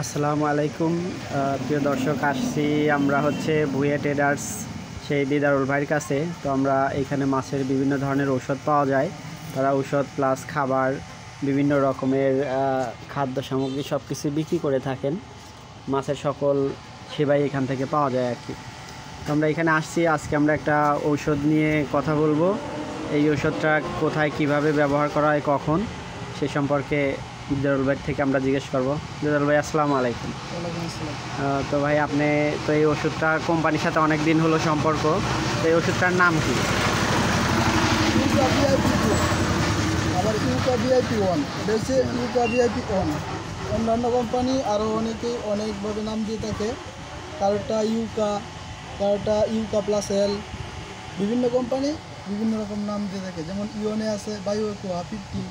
আসসালামু আলাইকুম প্রিয় দর্শক, আসছি আমরা হচ্ছে ভুঁইয়া ট্রেডার্স সেই দিদারুল ভাইয়ের কাছে। তো আমরা এখানে মাছের বিভিন্ন ধরনের ঔষধ পাওয়া যায়। তারা ঔষধ প্লাস খাবার, বিভিন্ন রকমের খাদ্য সামগ্রী সব কিছু বিক্রি করে থাকেন। মাছের সকল সেবাই এখান থেকে পাওয়া যায় আর কি। তো আমরা এখানে আসছি, আজকে আমরা একটা ঔষধ নিয়ে কথা বলবো। এই ঔষধটা কোথায় কিভাবে ব্যবহার করা হয়, কখন, সে সম্পর্কে দিদারুল ভাই থেকে আমরা জিজ্ঞেস করবো। দিদারুল ভাই, আসসালামু আলাইকুম। তো ভাই, আপনি তো এই ওষুধটা কোম্পানির সাথে অনেক দিন হলো সম্পর্ক, তো এই ওষুধটার নাম কি? আবার ইউকা ভিআইপি 1, এটা হচ্ছে ইউকা ভিআইপি 1। অন্যান্য কোম্পানি আরও অনেকেই অনেকভাবে নাম দিয়ে থাকে। কারোটা ইউকা, কারোটা ইউকা প্লাস এল, বিভিন্ন কোম্পানি বিভিন্ন রকম নাম দিয়ে থাকে। যেমন ইওনে আছে বায়োকোয়া 50,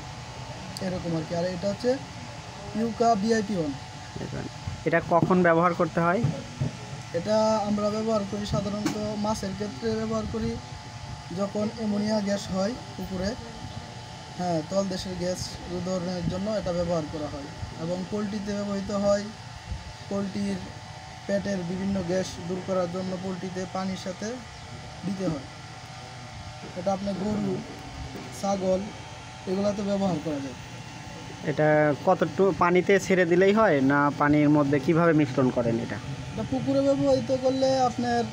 এরকম আর কি। আর এটা হচ্ছে ইউকা ভিআইপি 1। এটা কখন ব্যবহার করতে হয়? এটা আমরা ব্যবহার করি সাধারণত মাছের ক্ষেত্রে ব্যবহার করি যখন অ্যামোনিয়া গ্যাস হয় পুকুরে, তলদেশের গ্যাস রোধনের জন্য এটা ব্যবহার করা হয়। এবং পোলট্রিতে ব্যবহৃত হয়, পোলট্রির পেটের বিভিন্ন গ্যাস দূর করার জন্য পোলট্রিতে পানির সাথে দিতে হয়। এটা আপনার গরু, ছাগল এগুলাতে ব্যবহার করা যায়। এটা কতটুকু পানিতে ছেড়ে দিলেই হয়, না পানির মধ্যে কিভাবে মিশ্রণ করেন এটা? এটা পুকুরে ব্যবহৃত করলে আপনার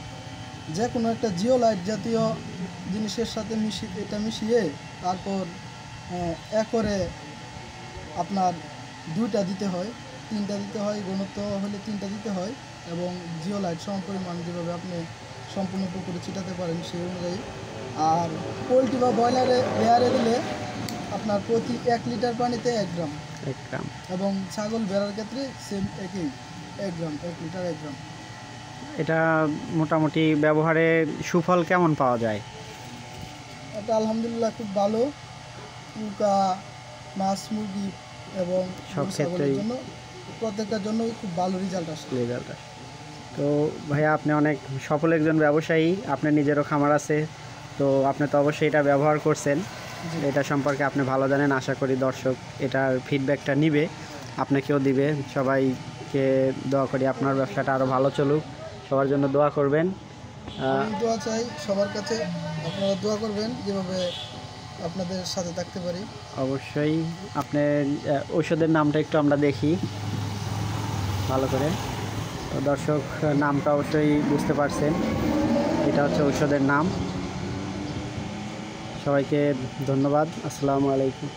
যে কোনো একটা জিওলাইট জাতীয় জিনিসের সাথে মিশিয়ে তারপর একরে আপনার 2টা দিতে হয়, 3টা দিতে হয়, ঘনত্ব হলে 3টা দিতে হয়। এবং জিওলাইট সমপরিমাণ যেভাবে আপনি সম্পূর্ণ পুকুরে ছিটাতে পারেন সেই অনুযায়ী। আর পোলট্রি বা ব্রয়লারে লেয়ারে দিলে আপনার প্রতি 1 লিটার পানিতে 1 গ্রাম, এবং ছাগল ভেড়ার ক্ষেত্রে সেম একই 1 গ্রাম, 1 লিটার 1 গ্রাম। এটা মোটামুটি ব্যবহারে সুফল কেমন পাওয়া যায়? এটা আলহামদুলিল্লাহ খুব ভালো। ইউকা মাছ, মুরগি এবং সব ক্ষেত্রেই জন্য প্রত্যেকটার জন্যই খুব ভালো রেজাল্ট আসে। তো ভাইয়া, আপনি অনেক সফল একজন ব্যবসায়ী, আপনার নিজেরও খামার আছে, তো আপনি তো অবশ্যই এটা ব্যবহার করছেন, এটা সম্পর্কে আপনি ভালো জানেন। আশা করি দর্শক এটার ফিডব্যাকটা নিবে, আপনাকেও দিবে। সবাইকে দোয়া করি আপনার ব্যবসাটা আরও ভালো চলুক, সবার জন্য দোয়া করবেন। আমি দোয়া চাই সবার কাছে, আপনারা দোয়া করবেন যেভাবে আপনাদের সাথে থাকতে পারি। অবশ্যই। আপনার ঔষধের নামটা একটু আমরা দেখি ভালো করে। তো দর্শক, নামটা অবশ্যই বুঝতে পারছেন, এটা হচ্ছে ঔষধের নাম। সবাইকে ধন্যবাদ। আসসালামু আলাইকুম।